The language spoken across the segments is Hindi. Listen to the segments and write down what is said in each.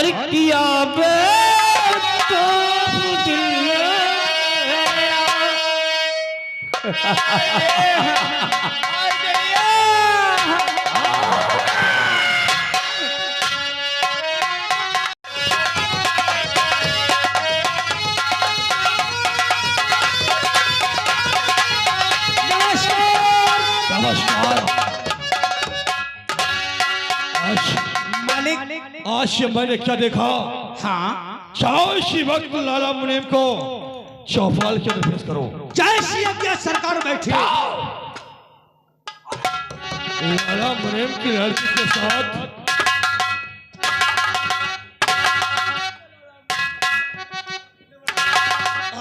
और किया बे तो दिल आज मैंने क्या देखा? हाँ, चाहो इसी वक्त लाला मुनीम को चौपाल के अंदर पेश करो। जैसी आज्ञा सरकार बैठी। लाला मुनीम की लड़की के साथ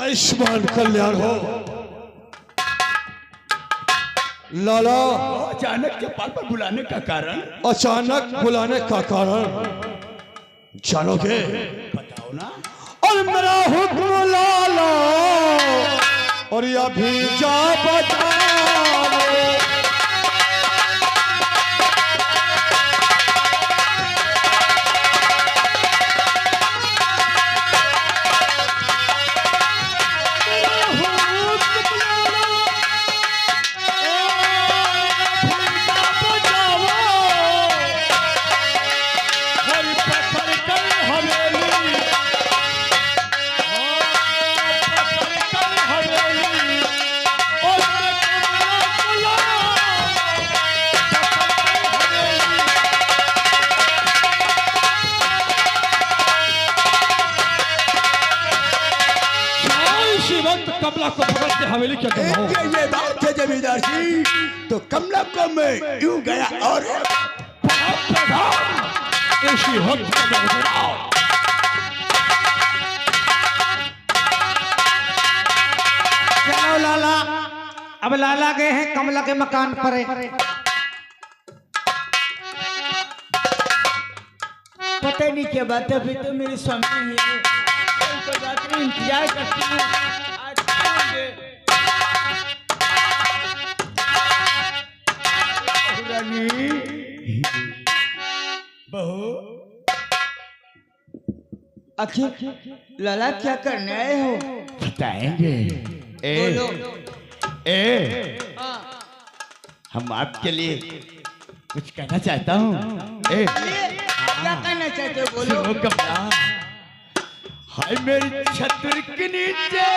आयुष्मान कल्याण हो। लाला अचानक चौपाल पर बुलाने का कारण? अचानक बुलाने का कारण जानोगे? बताओ ना। और मेरा हुक्म लाला और यह भी जा बजाने। कमला को पकड़ के हवेली क्या करना हो? ये बात है जमींदार जी। तो कमला को मैं यूं गया और इसी वक्त चलो लाला, अब लाला गए हैं कमला के मकान पर। पता नहीं क्या बात है, अभी तो मेरे स्वामी है, इंतजार करती हूँ। बहू, आखिर लाला क्या करने आए हो? बताएंगे। बोलो। हम आपके लिए कुछ कहना चाहता हूँ। क्या कहना चाहते हो? बोलो। सुनो कमला, हाय मेरी छत्र के नीचे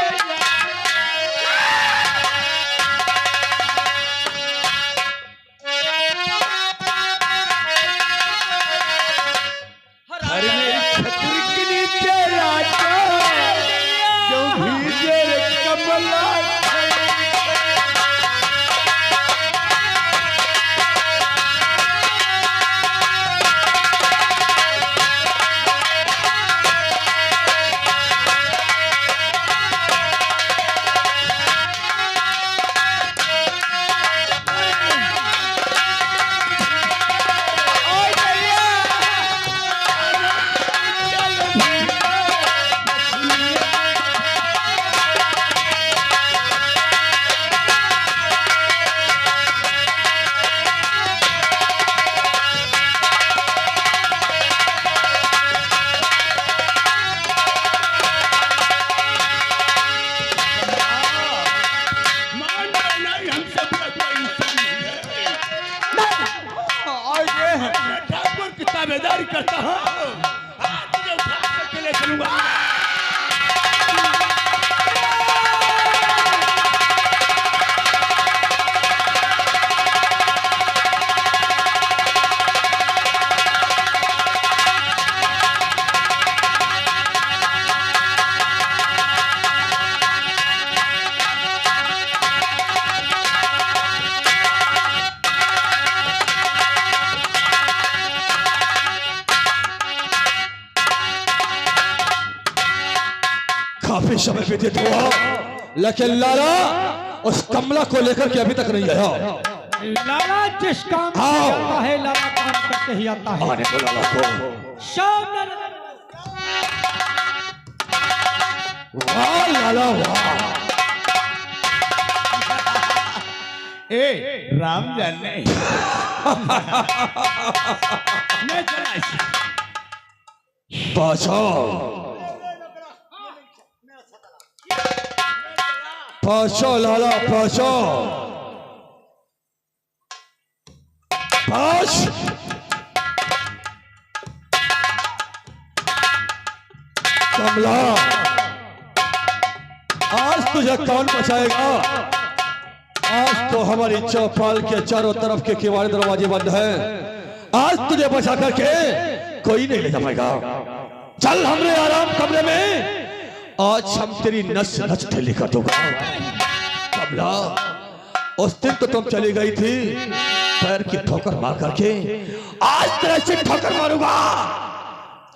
ताबेदारी करता हूँ। तुझे उठा करके ले चलूंगा। काफी समय व्यतीत हुआ, लेकिन लाला उस कमला को लेकर के अभी तक नहीं आया। लाला जिस काम से आता है, लाला काम करके ही आता है। आने को लाला को वाह लाला वाह। राम जाने मैं चला पहुंचो पहुंचो लाला पहुंचो पहुंच कमला आज तुझे कौन बचाएगा आज तो हमारी चौपाल के चारों तरफ के किवाड़ दरवाजे बंद हैं आज तुझे बचा करके कोई नहीं ले जा पाएगा चल हमरे आराम कमरे में आज हम तेरी नस नस ढीली कर दूंगा कमला उस दिन तो तुम चली गई थी पैर की ठोकर मार करके आज तेरे से ठोकर मारूंगा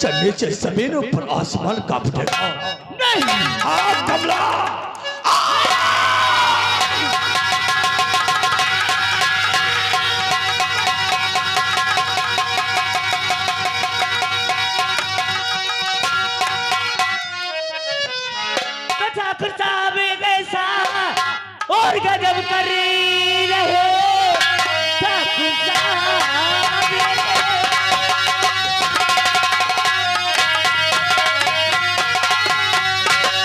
चलने से जमीन ऊपर आसमान कांप उठेगा नहीं कमला ठाकुर साहब कैसा और गजब कर रहे ठाकुर साहब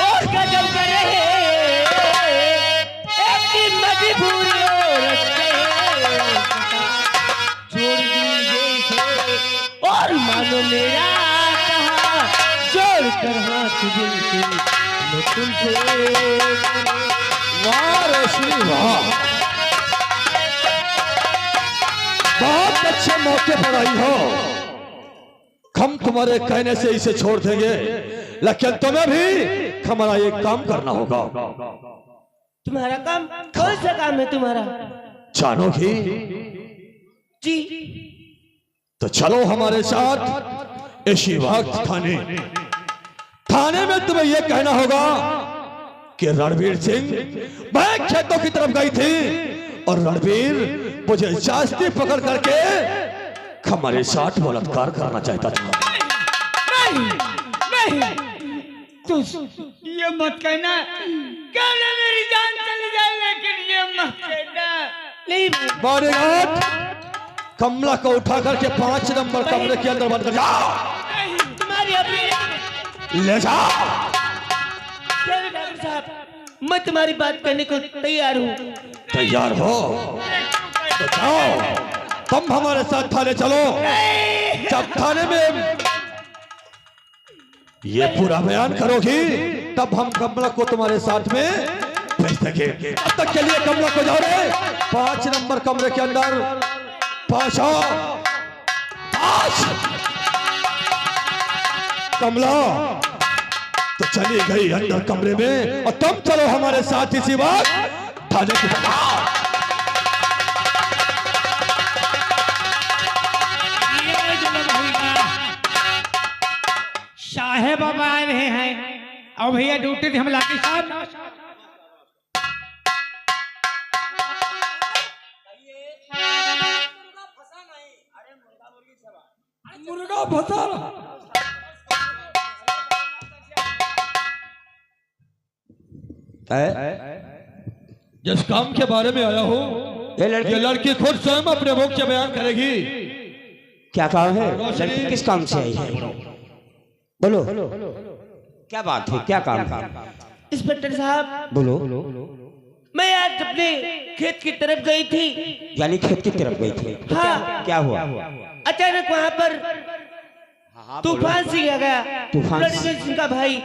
और गजब कर रहे एक मजबूर छोड़ दीजिए और मानो मेरा कहा जोड़ कर हाथ दिल के वाह रोशनी वाह बहुत अच्छे मौके पर आई हो हम तुम्हारे कहने से इसे छोड़ देंगे लेकिन तुम्हें भी हमारा एक काम करना होगा तुम्हारा काम कौन सा काम है तुम्हारा जानोगी जी तो चलो हमारे साथ इसी वक्त थाने में तुम्हें यह कहना होगा कि रणवीर सिंह मैं खेतों की तरफ गई थी और रणवीर मुझे जास्ती पकड़ करके हमारे साथ बलात्कार करना चाहता था नहीं तू ये मत कहना कहना मेरी जान चली जाए लेकिन ये मत कहना नहीं बॉडीगार्ड कमला को उठा करके 5 नंबर कमरे के अंदर बंद कर जाओ तुम्हारी अपनी ले जाओ डॉक्टर साहब मैं तुम्हारी बात करने को तैयार हूँ तैयार हो तो जाओ तुम हमारे साथ थाने चलो जब थाने में ये पूरा बयान करोगी तब हम कमला को तुम्हारे साथ में भेज देंगे अब तक के लिए कमला को जाओ रे 5 नंबर कमरे के अंदर पहुंचो कमला तो चली गई अंदर कमरे में और तुम चलो हमारे साथ इसी वक्त थाने की तरफ साहेब अब आए रहे हैं और भैया ड्यूटी थे हम लाठी साहब मुर्गा फंसा जिस काम के बारे में आया हूँ ये लड़की खुद स्वयं अपने मुख से बयान करेगी क्या काम है लड़की किस काम से आई है बोलो क्या बात है क्या काम है इंस्पेक्टर साहब बोलो मैं आज अपने खेत की तरफ गई थी यानी खेत की तरफ गई थी तो हाँ। क्या हुआ अचानक वहाँ पर तूफान सिंह आ गया तूफान रणवीर सिंह का भाई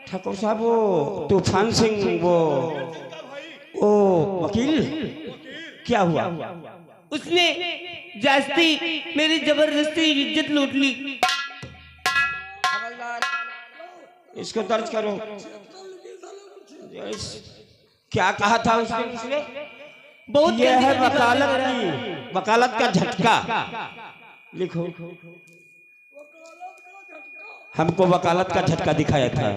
ठाकुर साहब वो तूफान सिंह वो वकील क्या हुआ उसने जास्ती मेरी जबरदस्ती इज्जत लूट ली इसको दर्ज करो क्या कहा था उसने बहुत ये है गंदी वकालत बात है। की वकालत का झटका लिखो हमको वकालत का झटका दिखाया था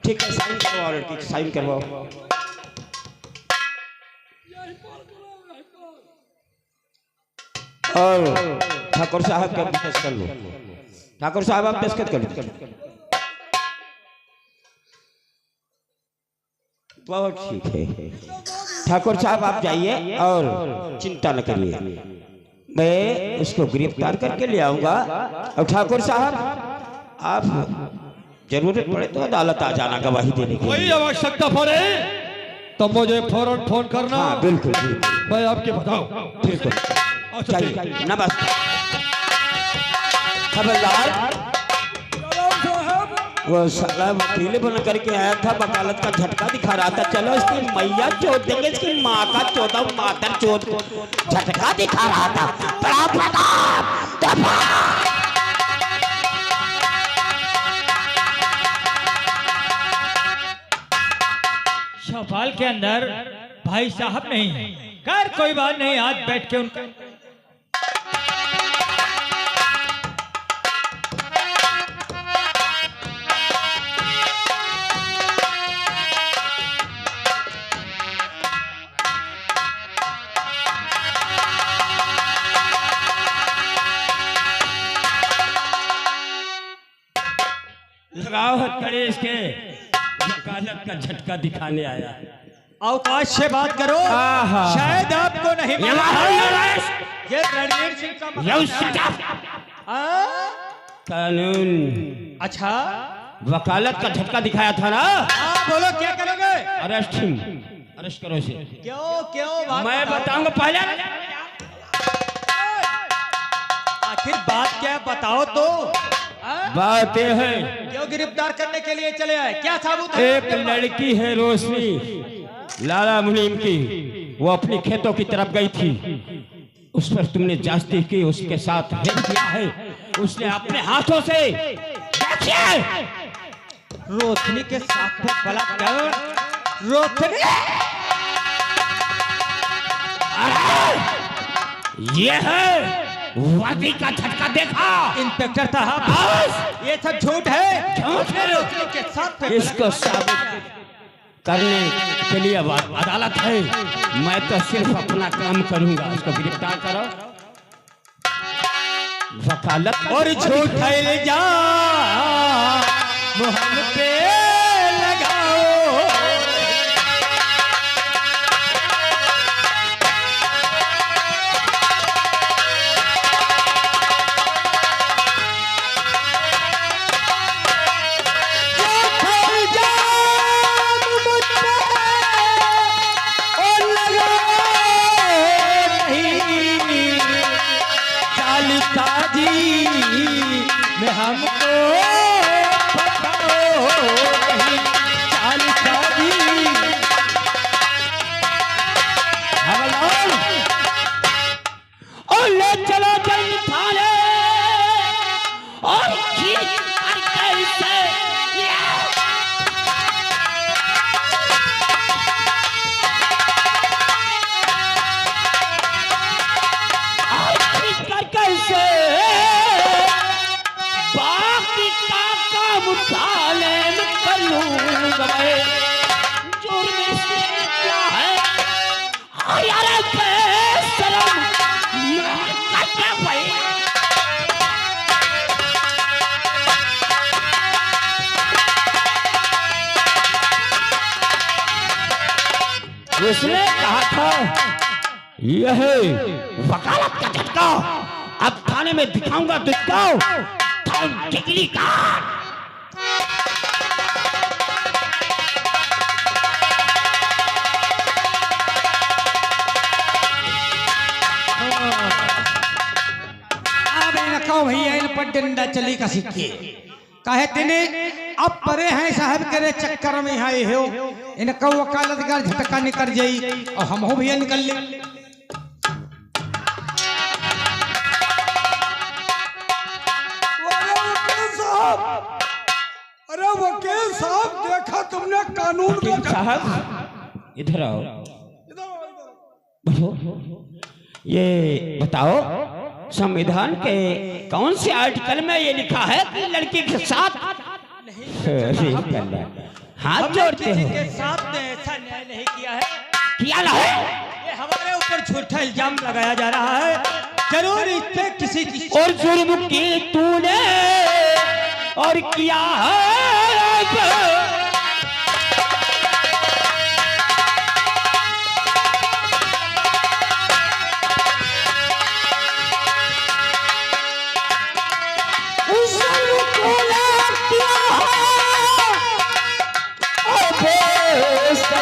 ठीक है साइन करवाओ लड़की साइन करवाओ और ठाकुर साहब का दस्तखत कर लो ठाकुर साहब आप दस्तखत कर लो बहुत ठीक है ठाकुर साहब आप जाइए और चिंता न करिए मैं उसको गिरफ्तार करके ले आऊंगा और ठाकुर साहब आप जरूरत पड़े तो अदालत आ जाना गवाही देने के कोई लिए। आवश्यकता पड़े तो मुझे फौरन फोन करना। हाँ बिल्कुल बिल्कुल मैं आपके बताऊं। बिल्कुल अच्छा, ठीक। चाहिए। नमस्कार। खबरदार, वो साला वकील बन करके आया था, वकालत का झटका दिखा रहा था। चलो इसकी मैया चोट देंगे, इसकी माँ का चौथा मातर चोट को झटका दिखा रहा था। बड़ा प्रताप दफा। चौपाल के अंदर भाई साहब नहीं है। कर कोई बात नहीं, आज बैठ के उनका लगाओ हथकड़ी इसके, वकालत का झटका दिखाने आया। अवकाश से बात करो। शायद आपको नहीं ये रणवीर सिंह का कानून। अच्छा वकालत का झटका दिखाया था ना। बोलो क्या करोगे? अरेस्ट हिम, अरेस्ट करो इसे। क्यों क्यों मैं बताऊंगा पहले। आखिर बात क्या है बताओ तो। बात यह है, क्यों गिरफ्तार करने के लिए चले आए? क्या साबुत है? एक लड़की है रोशनी, लाला मुनीम की, वो अपनी खेतों की तरफ गई थी। उस पर तुमने जास्ती की, उसके साथ रेप किया है। उसने अपने हाथों से देखिए रोशनी के साथ में बलात्कार। रोशनी ये है वादी का झटका। देखा इंस्पेक्टर साहब, ये सब झूठ है। झूठ है। रोशनी के साथ में इसको साबित करने के लिए अदालत है। मैं तो सिर्फ अपना काम करूंगा। इसको गिरफ्तार करो। वकालत और झूठ है इल्जाम हम पे लगाओ। में हमको बताओ नहीं चाल शादी। और ले चलो जल्द थाने और खींच कर कैसे और खींच कर कैसे बाकी का काम थाने में कर लूंगा मैं। जुर्म इसमें क्या है? यार बेशरम करते भाई। उसने कहा था यह वकालत का झटका, अब थाने में दिखाऊंगा तुझको डिग्री का। कहो भैया इन पर डंडा चली का सिक्के कहे तिने अब परे हैं साहब करे चक्कर में आए हो। इनको वकालत का झटका निकल जाई और हम हो भैया निकल ले। अरे वकील साहब, देखा तुमने कानून को? साहब इधर आओ। ये बताओ संविधान के कौन से आर्टिकल में ये लिखा है कि लड़की के साथ रेप करना? हाथ जोड़ते हो। के साथ ने ऐसा न्याय नहीं किया है। किया ना है? ये हमारे ऊपर झूठा इल्जाम लगाया जा रहा है। जरूर इस पे किसी की और जुर्म की तूने और किया है।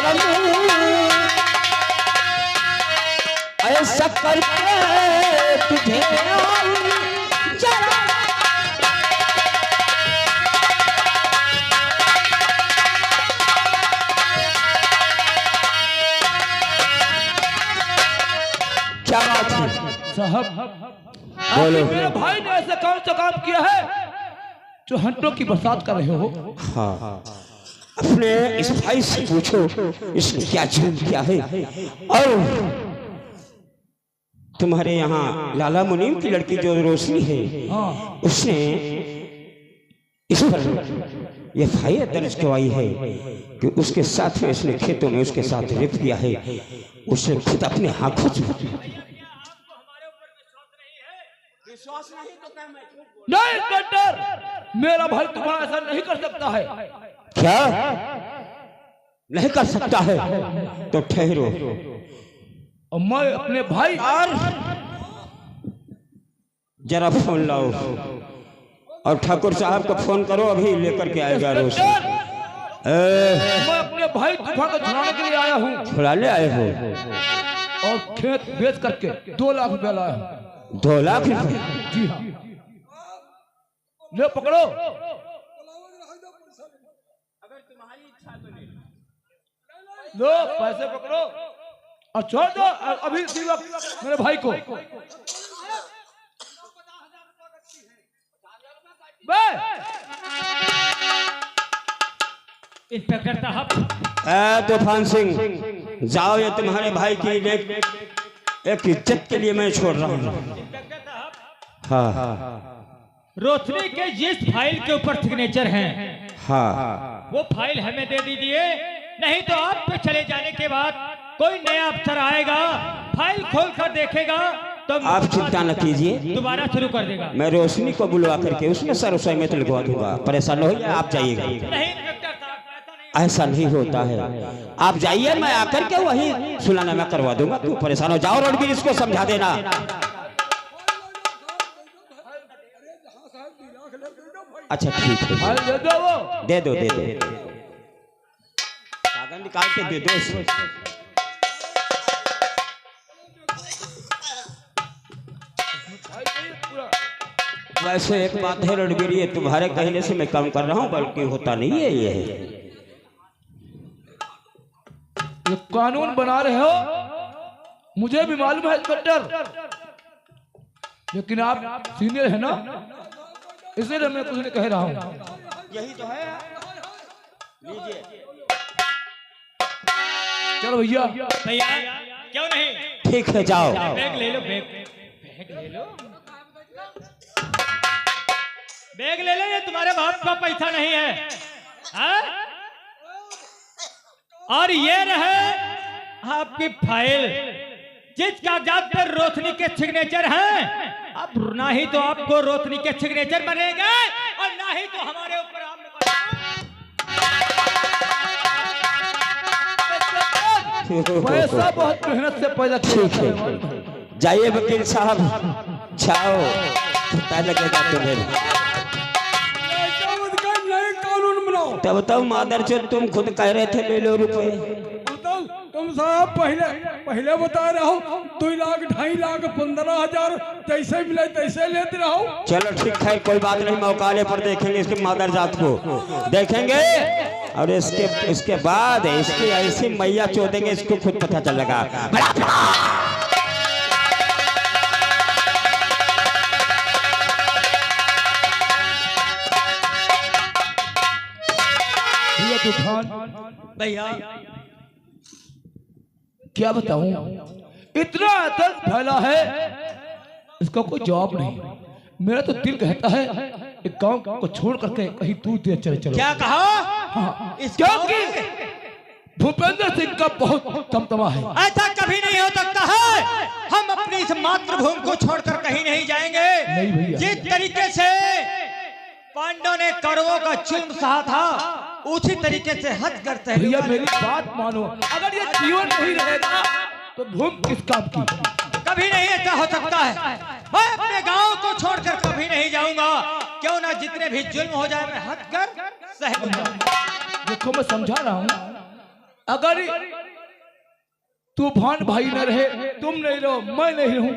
करम ऐसा करके तुझे जरा क्या बात है साहब बोलो। मेरे भाई ने ऐसा कौन सा काम किया है जो हंटों की बरसात कर रहे हो? हाँ अपने इस भाई से पूछो इसने क्या जुर्म किया है। और तुम्हारे यहाँ लाला मुनीम की लड़की जो रोशनी है उसने इस पर यह फायर दर्ज करवाई है कि उसके साथ में इसने खेतों में उसके साथ रेप किया है। उसने खुद अपने हाथों से नहीं इंस्पेक्टर, मेरा भाई तुम्हारा ऐसा नहीं कर सकता है। क्या नहीं कर सकता है? तो ठहरो और मैं अपने भाई जरा फोन लाओ और ठाकुर साहब को फोन करो, अभी लेकर के आएगा रोशनी। मैं अपने भाई तूफान को छुड़ाने के लिए आया हूँ छुड़ाने आए हो और खेत बेच करके 2 लाख रुपया लाया हूँ। 2 लाख रुपए? जी हाँ, ले पकड़ो। लो पैसे पकड़ो और छोड़ दो अभी इसी वक्त मेरे भाई को। इंस्पेक्टर साहब, तूफान सिंह जाओ, ये तुम्हारे भाई की एक इज्जत के लिए मैं छोड़ रहा हूँ। हाँ रोशनी के जिस फाइल के ऊपर सिग्नेचर हैं हाँ वो फाइल हमें दे दीजिए, नहीं तो आप पे चले जाने के बाद कोई नया अफसर आएगा, फाइल खोल कर देखेगा तो आप चिंता न कीजिए, दोबारा शुरू कर देगा। मैं रोशनी को बुलवा करके उसमें सर रसोई में तो लगवा दूंगा। परेशान हो जाए, आप जाइएगा। नहीं इंस्पेक्टर साहब, ऐसा नहीं होता है, आप जाइए, मैं आकर के वही सुनाना मैं करवा दूंगा। तू परेशान हो जाओ, रणबीर इसको समझा देना। अच्छा ठीक है, दे दो वो। दे दो दे दो, कागज निकाल के दे दो। वैसे एक बात है रणबीर, ये तुम्हारे कहने से मैं काम कर रहा हूँ, बल्कि होता नहीं है ये। ये कानून बना रहे हो, मुझे भी मालूम है इंस्पेक्टर, लेकिन आप सीनियर है ना, इसलिए मैं कुछ नहीं कह रहा हूँ। यही तो है, लीजिए। चलो भैया, भैया क्यों नहीं, ठीक है जाओ। बैग ले लो, बैग ले लो, बैग ले लो, ये तुम्हारे बाप का पैसा नहीं है, हाँ? और ये रहे आपकी फाइल, जिस कागजात पर रोशनी के सिग्नेचर हैं। अब ना ही तो आपको रोशनी के सिग्नेचर बनेगा और ना ही तो हमारे ऊपर पैसा बहुत मेहनत से पैदा ठीक किया है, जाइए वकील साहब, जाओ, पता लगेगा तुम्हें। कानून बनाओ। तब तो मादर चोद तुम खुद कह रहे थे ले लो रुपए। बताओ, तुम साहब पहले बता रहे हो 2 लाख 2.5 लाख 15,000 जैसे मिले तैसे लेते रहो। चलो ठीक है, कोई बात नहीं, मौकाले पर देखेंगे इसके मादर जात को, देखेंगे और इसके बाद इसकी ऐसी मैया चोदेंगे, इसको खुद पता चलेगा। तूफान भैया क्या बताऊं, इतना आतंक फैला है, इसका कोई जवाब नहीं। मेरा तो दिल कहता है एक गांव को छोड़ करके कहीं दूर दूर चले चलो। क्या कहा? हाँ, क्योंकि भूपेंद्र सिंह का बहुत तमतमा है। ऐसा कभी नहीं हो सकता है, हम अपनी इस मातृभूमि को छोड़कर कहीं नहीं जाएंगे। नहीं भैया, जिस तरीके से पांडवों ने कौरवों का चूर्ण सहा था, उसी तरीके से हट करते हैं। भैया मेरी बात मानो, अगर ये जीवन नहीं रहेगा तो भूमि किस काम की? कभी नहीं ऐसा हो सकता है। मैं अपने गांव को छोड़कर कभी नहीं जाऊंगा, क्यों ना जितने भी जुल्म हो जाए मैं हट कर सह लूंगा। देखो मैं समझा रहा हूँ, अगर तूफान भाई न रहे, तुम नहीं रहो, मैं नहीं रहूं,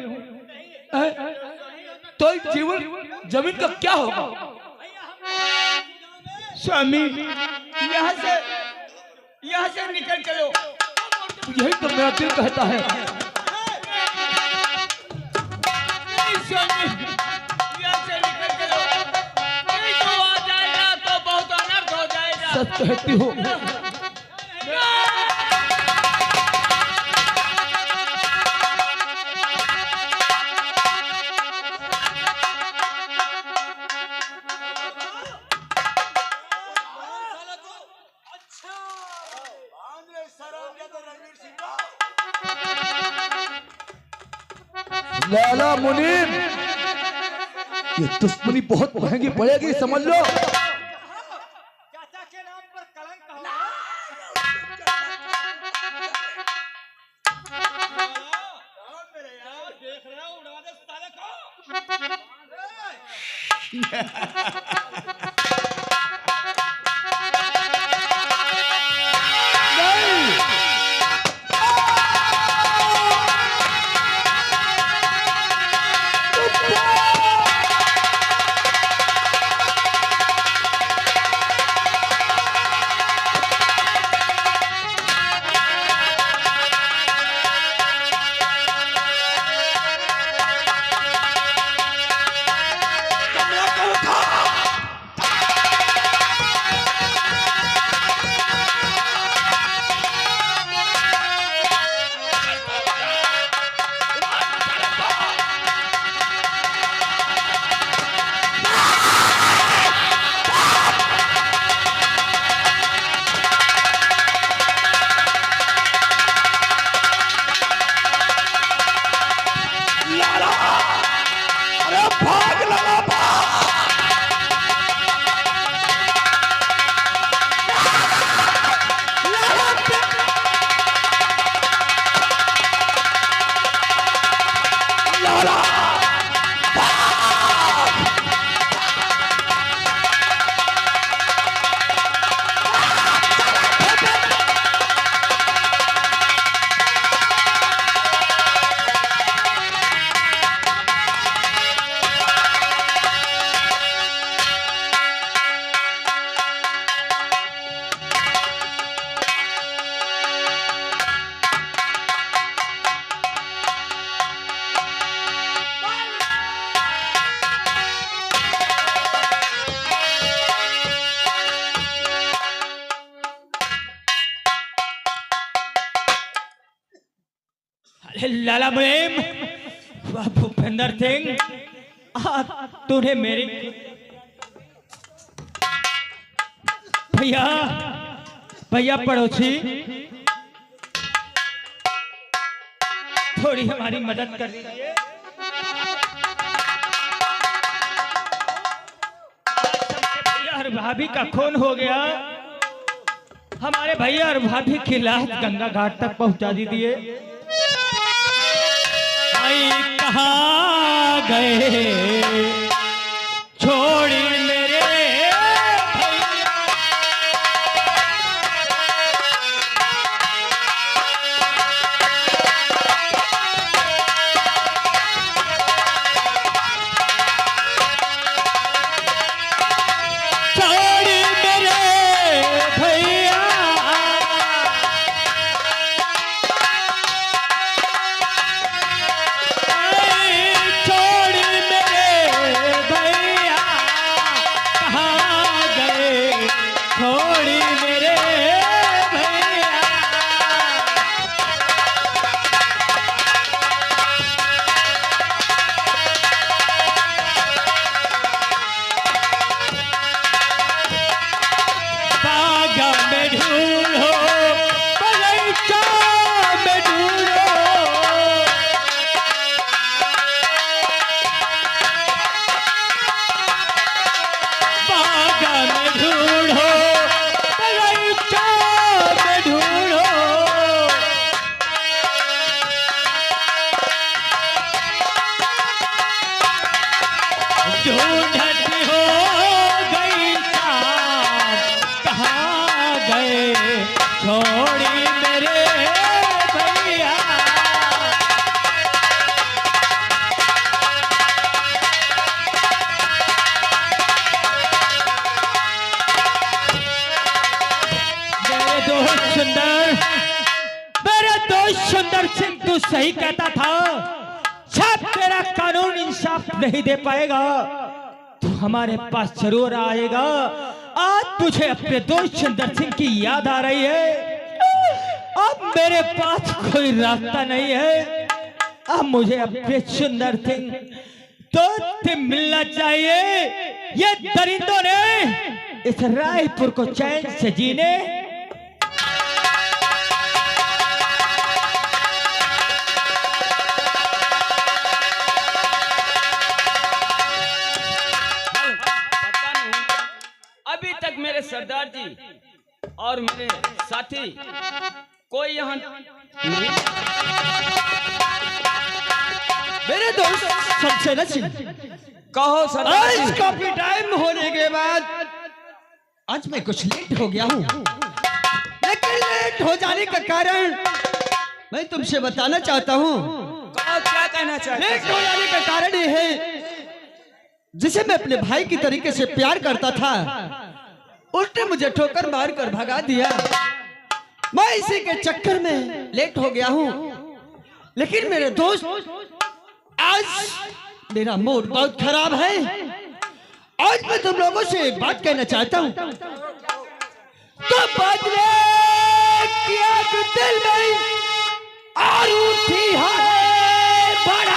तो इस जीवन जमीन का क्या होगा? स्वामी यहाँ से निकल चलो। यही तो मेरा दिल कहता है। नहीं स्वामी, यहाँ से निकल चलो, नहीं तो आ जाएगा तो बहुत अनर्थ हो जाएगा। सच कहती हो। लाला मुनीम, ये दुश्मनी बहुत महंगी पड़ेगी, समझ लो। लाला मुनीम, वाह भूपेंद्र सिंह, तूने मेरी भैया पड़ोसी थोड़ी हमारी मदद कर दीजिए। भैया और भाभी का खून हो गया, हमारे भैया और भाभी की लाश गंगा घाट तक पहुंचा दीजिए। कहाँ गए छोड़ी मेरे भैया, छोड़ी मेरे भैया, छोड़ी मेरे सुंदर सिंह तू सही कहता था, जब तेरा कानून इंसाफ नहीं दे पाएगा तो हमारे पास जरूर आएगा। आज तुझे अपने दोस्त सुंदर सिंह की याद आ रही है। अब मेरे पास कोई रास्ता नहीं है। अब मुझे अपने सुंदर सिंह दोस्त मिलना चाहिए। ये दरिंदों ने इस रायपुर को चैन से जीने अभी तक मेरे सरदार जी और मेरे साथी कोई यहाँ नहीं। मेरे दोस्त शमशेर सिंह, कहो सरदार आज जी। काफी टाइम होने के बाद आज मैं कुछ लेट हो गया हूँ, लेकिन लेट हो जाने का कारण मैं तुमसे बताना चाहता हूँ। कहो क्या कहना चाहते लेट हो जाने का कारण ये है, जिसे मैं अपने भाई की तरीके से प्यार करता था, उसने मुझे ठोकर मार कर भगा दिया। मैं इसी के चक्कर में लेट हो गया हूँ। लेकिन मेरे दोस्त, आज मेरा मूड बहुत खराब है। आज मैं तुम लोगों से एक बात कहना चाहता हूँ। तो बदले किया कि दिल में और उठी है बड़ा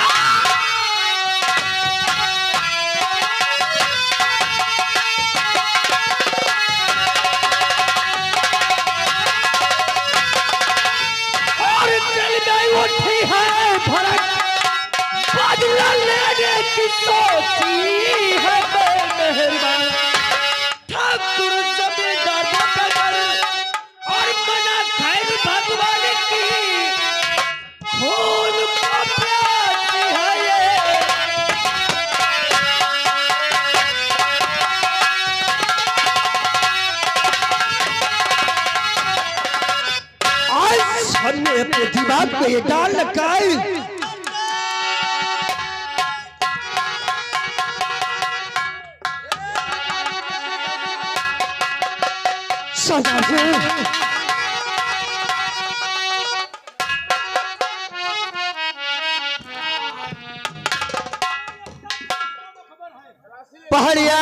उठी है भड़क, बदला लेने की सोची है मेहरबान। ठाकुर जमींदार बकर और मना खैर भगवान की खून को प्यासी है ये। आज हमने अपने दिमाग पे ये डाल रखा है, सरदार जी, पहाड़िया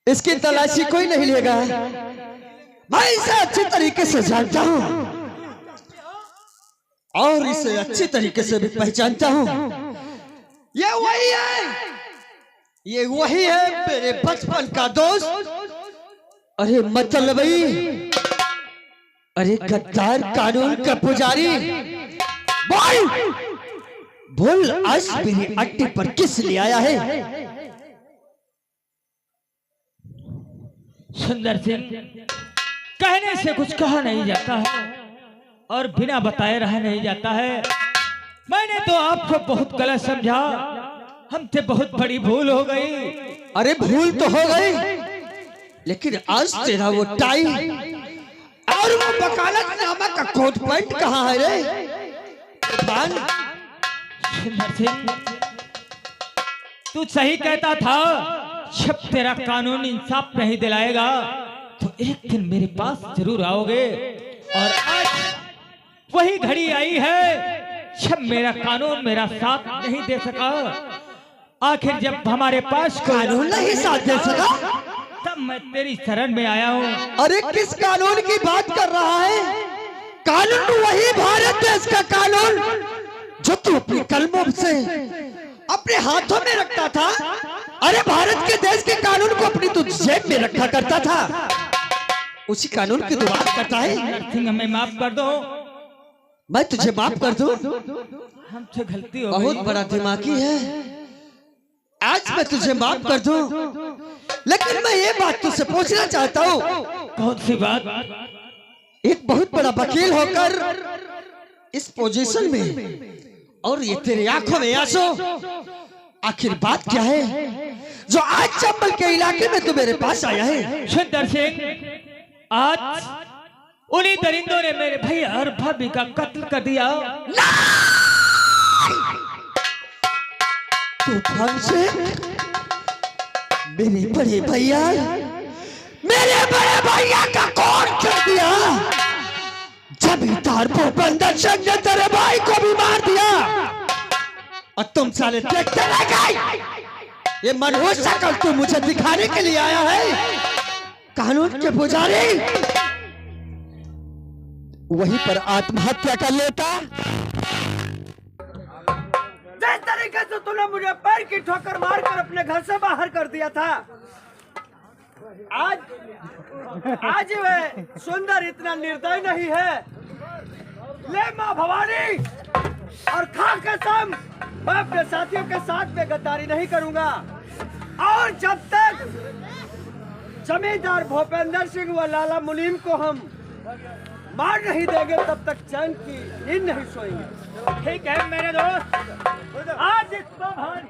इसकी तलाशी कोई नहीं लेगा। मैं इसे अच्छी तरीके से जानता हूँ और इसे अच्छी तरीके से भी पहचानता हूँ। ये वही है, ये वही है मेरे बचपन का दोस्त। अरे मतलबी, अरे गद्दार, कानून का पुजारी, बोल बोल, आज मेरी अड्डे पर किस लिए आया है? सुंदर सिंह, कहने से कुछ कहा नहीं जाता है और बिना बताए रहा नहीं जाता है। मैंने तो आपको बहुत गलत समझा, हमसे बहुत बड़ी भूल हो गई। अरे भूल तो हो गई, लेकिन आज तेरा वो टाई और वो वकालतनामा का कोट पैंट कहाँ है रे? भान, सुंदर सिंह, तू सही कहता था, जब तेरा कानून इंसाफ नहीं दिलाएगा तो एक दिन मेरे पास जरूर आओगे। और आज वही घड़ी आई है जब मेरा कानून मेरा साथ नहीं दे सका। आखिर जब हमारे पास कानून नहीं साथ दे सका, तब मैं तेरी शरण में आया हूँ। अरे किस कानून की बात कर रहा है? कानून तो वही भारत देश का कानून जो तू अपने कलमों से अपने हाथों में रखता था। अरे भारत के देश के कानून को अपनी तू जेब में रखा करता था, उसी कानून की तू बात करता है। सिंह, हमें माफ कर दो। मैं तुझे माफ कर दूं? हमसे गलती हो बहुत गई। बड़ा दिमागी है, आज मैं तुझे माफ कर दूं, लेकिन मैं ये बात तुझसे पूछना चाहता हूँ। कौन सी बात? एक बहुत बड़ा वकील होकर इस पोजीशन में और ये तेरी आंखों में आंसू, आखिर बात क्या है जो आज चंबल के इलाके में तू मेरे पास आया है? सुंदर सिंह, आज उन्हीं दरिंदों ने मेरे भैया और भाभी का कत्ल कर दिया। तूफान से मेरे बड़े भैया का कौन कर दिया? जमींदार भूपेंद्र सिंह ने तेरे भाई को भी मार दिया और तुम साले देखते रह गए। ये मनहूस शकल तू मुझे दिखाने के लिए आया है कानून के पुजारी? वहीं पर आत्महत्या कर लेता। जिस तरीके से तूने मुझे पैर की ठोकर मारकर अपने घर से बाहर कर दिया था, आज वह सुंदर इतना निर्दय नहीं है। ले माँ भवानी और खा कसम, मैं अपने साथियों के साथ में गद्दारी नहीं करूंगा और जब तक जमींदार भूपेंद्र सिंह व लाला मुनीम को हम मार नहीं देंगे तब तक चैन की नींद नहीं सोएंगे। ठीक है मेरे दोस्त, आज इसको भारी